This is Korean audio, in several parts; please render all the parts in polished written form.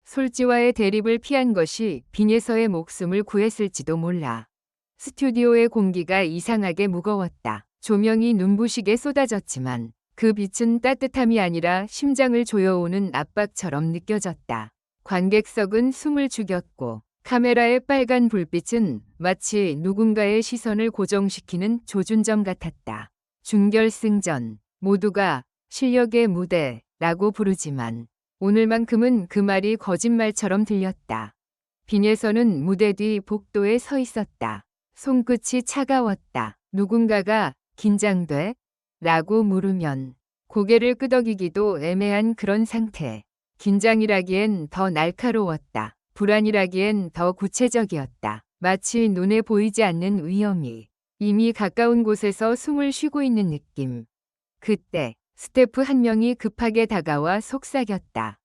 솔지와의 대립을 피한 것이 빈예서의 목숨을 구했을지도 몰라. 스튜디오의 공기가 이상하게 무거웠다. 조명이 눈부시게 쏟아졌지만 그 빛은 따뜻함이 아니라 심장을 조여오는 압박처럼 느껴졌다. 관객석은 숨을 죽였고 카메라의 빨간 불빛은 마치 누군가의 시선을 고정시키는 조준점 같았다. 준결승전, 모두가 실력의 무대라고 부르지만 오늘만큼은 그 말이 거짓말처럼 들렸다. 빈예서는 무대 뒤 복도에 서 있었다. 손끝이 차가웠다. 누군가가 긴장돼? 라고 물으면 고개를 끄덕이기도 애매한 그런 상태. 긴장이라기엔 더 날카로웠다. 불안이라기엔 더 구체적이었다. 마치 눈에 보이지 않는 위험이 이미 가까운 곳에서 숨을 쉬고 있는 느낌. 그때 스태프 한 명이 급하게 다가와 속삭였다.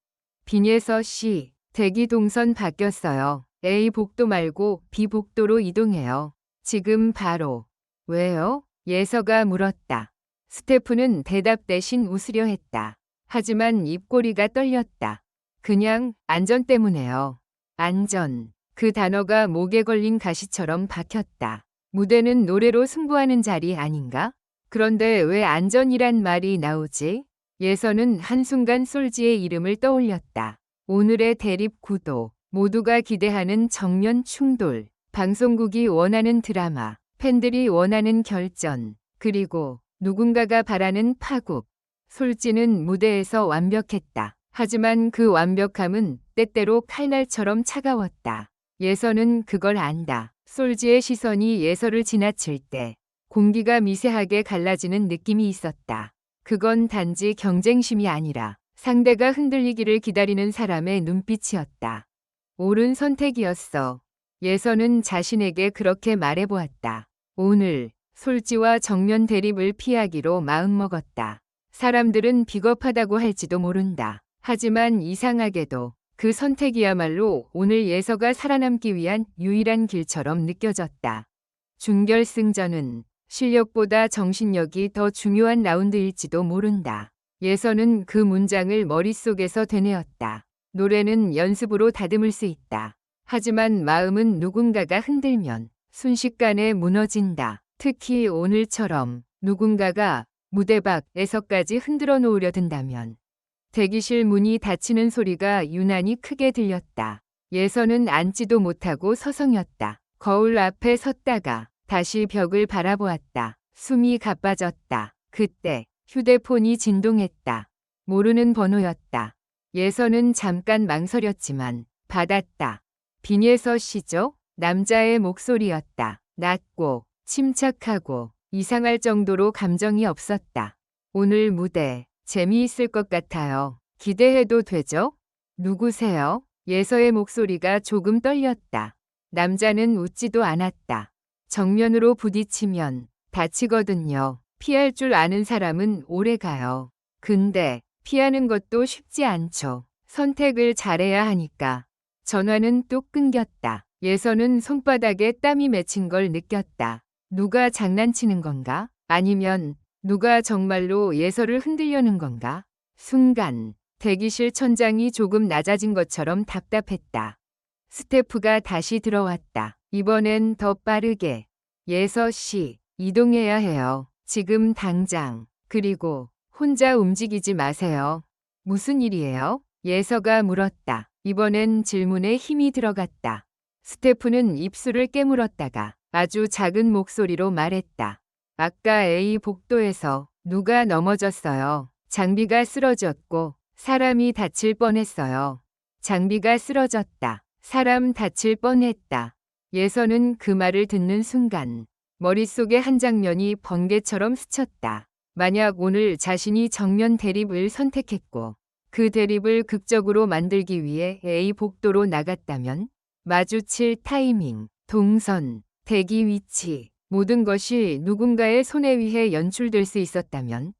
빈예서 씨, 대기 동선 바뀌었어요. A 복도 말고 B 복도로 이동해요. 지금 바로. 왜요? 예서가 물었다. 스태프는 대답 대신 웃으려 했다. 하지만 입꼬리가 떨렸다. 그냥 안전 때문에요. 안전. 그 단어가 목에 걸린 가시처럼 박혔다. 무대는 노래로 승부하는 자리 아닌가? 그런데 왜 안전이란 말이 나오지? 예서는 한순간 솔지의 이름을 떠올렸다. 오늘의 대립 구도, 모두가 기대하는 정면 충돌, 방송국이 원하는 드라마, 팬들이 원하는 결전, 그리고 누군가가 바라는 파국. 솔지는 무대에서 완벽했다. 하지만 그 완벽함은 때때로 칼날처럼 차가웠다. 예서는 그걸 안다. 솔지의 시선이 예서를 지나칠 때 공기가 미세하게 갈라지는 느낌이 있었다. 그건 단지 경쟁심이 아니라 상대가 흔들리기를 기다리는 사람의 눈빛이었다. 옳은 선택이었어. 예서는 자신에게 그렇게 말해보았다. 오늘 솔지와 정면 대립을 피하기로 마음먹었다. 사람들은 비겁하다고 할지도 모른다. 하지만 이상하게도 그 선택이야말로 오늘 예서가 살아남기 위한 유일한 길처럼 느껴졌다. 준결승전은 실력보다 정신력이 더 중요한 라운드일지도 모른다. 예서는 그 문장을 머릿속에서 되뇌었다. 노래는 연습으로 다듬을 수 있다. 하지만 마음은 누군가가 흔들면 순식간에 무너진다. 특히 오늘처럼 누군가가 무대 밖에서까지 흔들어 놓으려 든다면. 대기실 문이 닫히는 소리가 유난히 크게 들렸다. 예서는 앉지도 못하고 서성였다. 거울 앞에 섰다가 다시 벽을 바라보았다. 숨이 가빠졌다. 그때 휴대폰이 진동했다. 모르는 번호였다. 예서는 잠깐 망설였지만 받았다. 빈예서 씨죠? 남자의 목소리였다. 낮고 침착하고 이상할 정도로 감정이 없었다. 오늘 무대 재미있을 것 같아요. 기대해도 되죠? 누구세요? 예서의 목소리가 조금 떨렸다. 남자는 웃지도 않았다. 정면으로 부딪히면 다치거든요. 피할 줄 아는 사람은 오래 가요. 근데 피하는 것도 쉽지 않죠. 선택을 잘해야 하니까. 전화는 뚝 끊겼다. 예서는 손바닥에 땀이 맺힌 걸 느꼈다. 누가 장난치는 건가? 아니면 누가 정말로 예서를 흔들려는 건가? 순간 대기실 천장이 조금 낮아진 것처럼 답답했다. 스태프가 다시 들어왔다. 이번엔 더 빠르게. 예서 씨, 이동해야 해요. 지금 당장. 그리고 혼자 움직이지 마세요. 무슨 일이에요? 예서가 물었다. 이번엔 질문에 힘이 들어갔다. 스태프는 입술을 깨물었다가 아주 작은 목소리로 말했다. 아까 A 복도에서 누가 넘어졌어요. 장비가 쓰러졌고 사람이 다칠 뻔했어요. 장비가 쓰러졌다. 사람 다칠 뻔했다. 예서는 그 말을 듣는 순간 머릿속에 한 장면이 번개처럼 스쳤다. 만약 오늘 자신이 정면 대립을 선택했고 그 대립을 극적으로 만들기 위해 A 복도로 나갔다면 마주칠 타이밍, 동선, 대기 위치, 모든 것이 누군가의 손에 의해 연출될 수 있었다면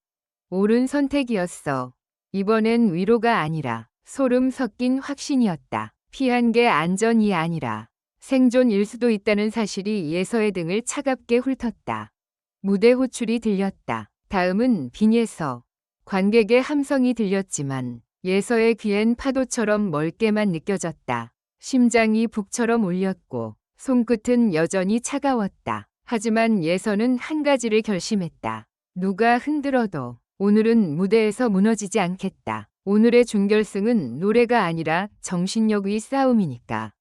옳은 선택이었어. 이번엔 위로가 아니라 소름 섞인 확신이었다. 피한 게 안전이 아니라 생존일 수도 있다는 사실이 예서의 등을 차갑게 훑었다. 무대 호출이 들렸다. 다음은 빈예서. 관객의 함성이 들렸지만 예서의 귀엔 파도처럼 멀게만 느껴졌다. 심장이 북처럼 울렸고 손끝은 여전히 차가웠다. 하지만 예서는 한 가지를 결심했다. 누가 흔들어도 오늘은 무대에서 무너지지 않겠다. 오늘의 준결승은 노래가 아니라 정신력의 싸움이니까.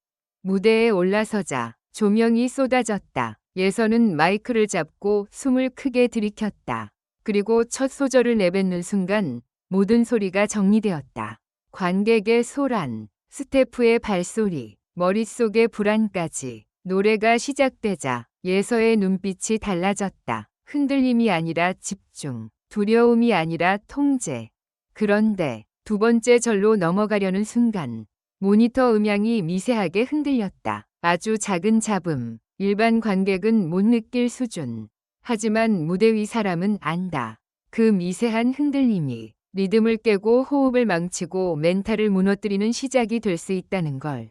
무대에 올라서자 조명이 쏟아졌다. 예서는 마이크를 잡고 숨을 크게 들이켰다. 그리고 첫 소절을 내뱉는 순간 모든 소리가 정리되었다. 관객의 소란, 스태프의 발소리, 머릿속의 불안까지. 노래가 시작되자 예서의 눈빛이 달라졌다. 흔들림이 아니라 집중, 두려움이 아니라 통제. 그런데 두 번째 절로 넘어가려는 순간 모니터 음향이 미세하게 흔들렸다. 아주 작은 잡음, 일반 관객은 못 느낄 수준. 하지만 무대 위 사람은 안다. 그 미세한 흔들림이 리듬을 깨고 호흡을 망치고 멘탈을 무너뜨리는 시작이 될 수 있다는 걸.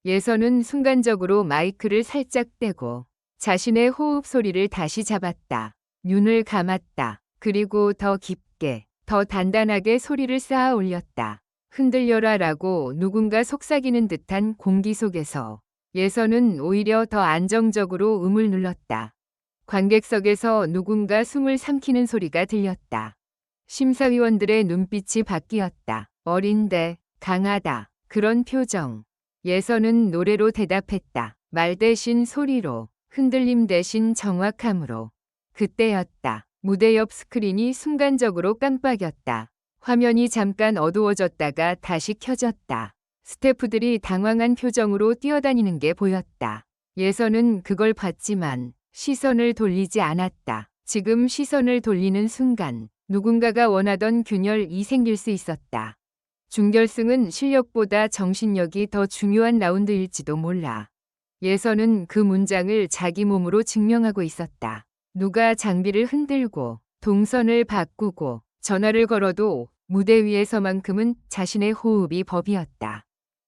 예서는 순간적으로 마이크를 살짝 떼고 자신의 호흡 소리를 다시 잡았다. 눈을 감았다. 그리고 더 깊게, 더 단단하게 소리를 쌓아 올렸다. 흔들려라라고 누군가 속삭이는 듯한 공기 속에서 예서는 오히려 더 안정적으로 음을 눌렀다. 관객석에서 누군가 숨을 삼키는 소리가 들렸다. 심사위원들의 눈빛이 바뀌었다. 어린데 강하다. 그런 표정. 예서는 노래로 대답했다. 말 대신 소리로, 흔들림 대신 정확함으로. 그때였다. 무대 옆 스크린이 순간적으로 깜빡였다. 화면이 잠깐 어두워졌다가 다시 켜졌다. 스태프들이 당황한 표정으로 뛰어다니는 게 보였다. 예서는 그걸 봤지만 시선을 돌리지 않았다. 지금 시선을 돌리는 순간 누군가가 원하던 균열이 생길 수 있었다. 준결승은 실력보다 정신력이 더 중요한 라운드일지도 몰라. 예서는 그 문장을 자기 몸으로 증명하고 있었다. 누가 장비를 흔들고 동선을 바꾸고 전화를 걸어도 무대 위에서만큼은 자신의 호흡이 법이었다.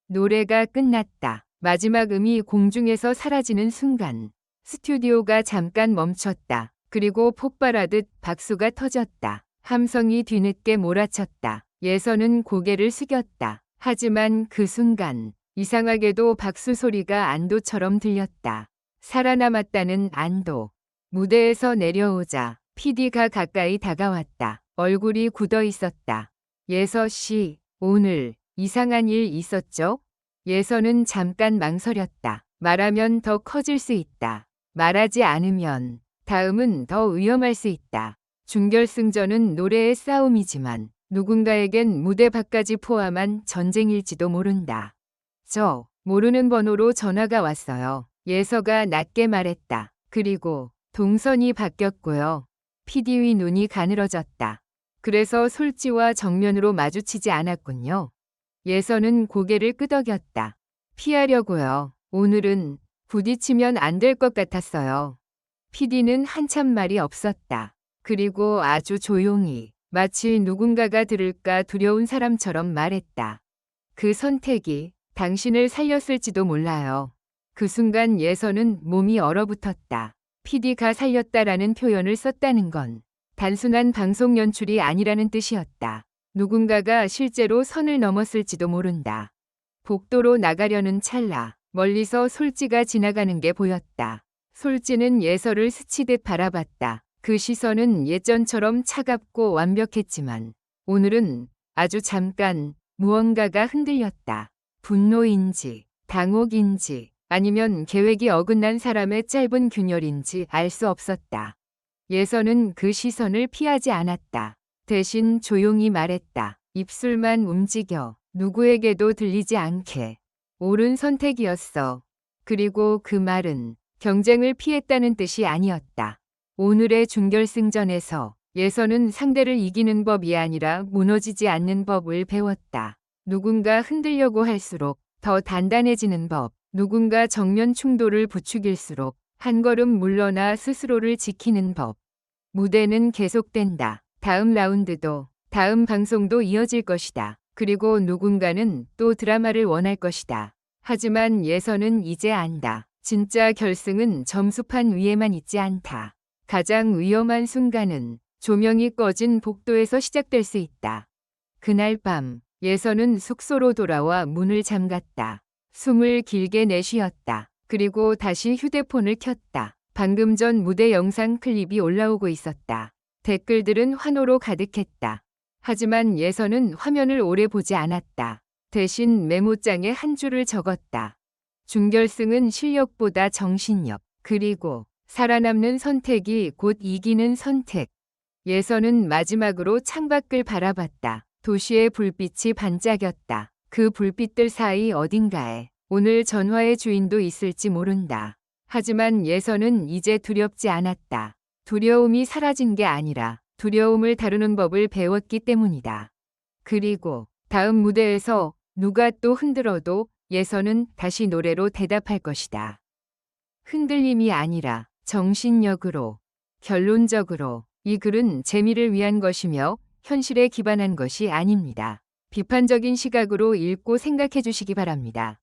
노래가 끝났다. 마지막 음이 공중에서 사라지는 순간 스튜디오가 잠깐 멈췄다. 그리고 폭발하듯 박수가 터졌다. 함성이 뒤늦게 몰아쳤다. 예서는 고개를 숙였다. 하지만 그 순간 이상하게도 박수 소리가 안도처럼 들렸다. 살아남았다는 안도. 무대에서 내려오자 PD가 가까이 다가왔다. 얼굴이 굳어 있었다. 예서 씨, 오늘 이상한 일 있었죠? 예서는 잠깐 망설였다. 말하면 더 커질 수 있다. 말하지 않으면 다음은 더 위험할 수 있다. 준결승전은 노래의 싸움이지만 누군가에겐 무대 밖까지 포함한 전쟁일지도 모른다. 저 모르는 번호로 전화가 왔어요. 예서가 낮게 말했다. 그리고 동선이 바뀌었고요. PD의 눈이 가늘어졌다. 그래서 솔지와 정면으로 마주치지 않았군요. 예서는 고개를 끄덕였다. 피하려고요. 오늘은 부딪히면 안 될 것 같았어요. PD는 한참 말이 없었다. 그리고 아주 조용히 마치 누군가가 들을까 두려운 사람처럼 말했다. 그 선택이 당신을 살렸을지도 몰라요. 그 순간 예서는 몸이 얼어붙었다. PD가 살렸다라는 표현을 썼다는 건 단순한 방송 연출이 아니라는 뜻이었다. 누군가가 실제로 선을 넘었을지도 모른다. 복도로 나가려는 찰나 멀리서 솔지가 지나가는 게 보였다. 솔지는 예서를 스치듯 바라봤다. 그 시선은 예전처럼 차갑고 완벽했지만 오늘은 아주 잠깐 무언가가 흔들렸다. 분노인지 당혹인지 아니면 계획이 어긋난 사람의 짧은 균열인지 알 수 없었다. 예서는 그 시선을 피하지 않았다. 대신 조용히 말했다. 입술만 움직여 누구에게도 들리지 않게. 옳은 선택이었어. 그리고 그 말은 경쟁을 피했다는 뜻이 아니었다. 오늘의 준결승전에서 예서는 상대를 이기는 법이 아니라 무너지지 않는 법을 배웠다. 누군가 흔들려고 할수록 더 단단해지는 법. 누군가 정면 충돌을 부추길수록 한 걸음 물러나 스스로를 지키는 법. 무대는 계속된다. 다음 라운드도, 다음 방송도 이어질 것이다. 그리고 누군가는 또 드라마를 원할 것이다. 하지만 예서는 이제 안다. 진짜 결승은 점수판 위에만 있지 않다. 가장 위험한 순간은 조명이 꺼진 복도에서 시작될 수 있다. 그날 밤 예선은 숙소로 돌아와 문을 잠갔다. 숨을 길게 내쉬었다. 그리고 다시 휴대폰을 켰다. 방금 전 무대 영상 클립이 올라오고 있었다. 댓글들은 환호로 가득했다. 하지만 예선은 화면을 오래 보지 않았다. 대신 메모장에 한 줄을 적었다. 준결승은 실력보다 정신력, 그리고 살아남는 선택이 곧 이기는 선택. 예선은 마지막으로 창밖을 바라봤다. 도시의 불빛이 반짝였다. 그 불빛들 사이 어딘가에 오늘 전화의 주인도 있을지 모른다. 하지만 예선은 이제 두렵지 않았다. 두려움이 사라진 게 아니라 두려움을 다루는 법을 배웠기 때문이다. 그리고 다음 무대에서 누가 또 흔들어도 예선은 다시 노래로 대답할 것이다. 흔들림이 아니라 정신력으로. 결론적으로 이 글은 재미를 위한 것이며 현실에 기반한 것이 아닙니다. 비판적인 시각으로 읽고 생각해 주시기 바랍니다.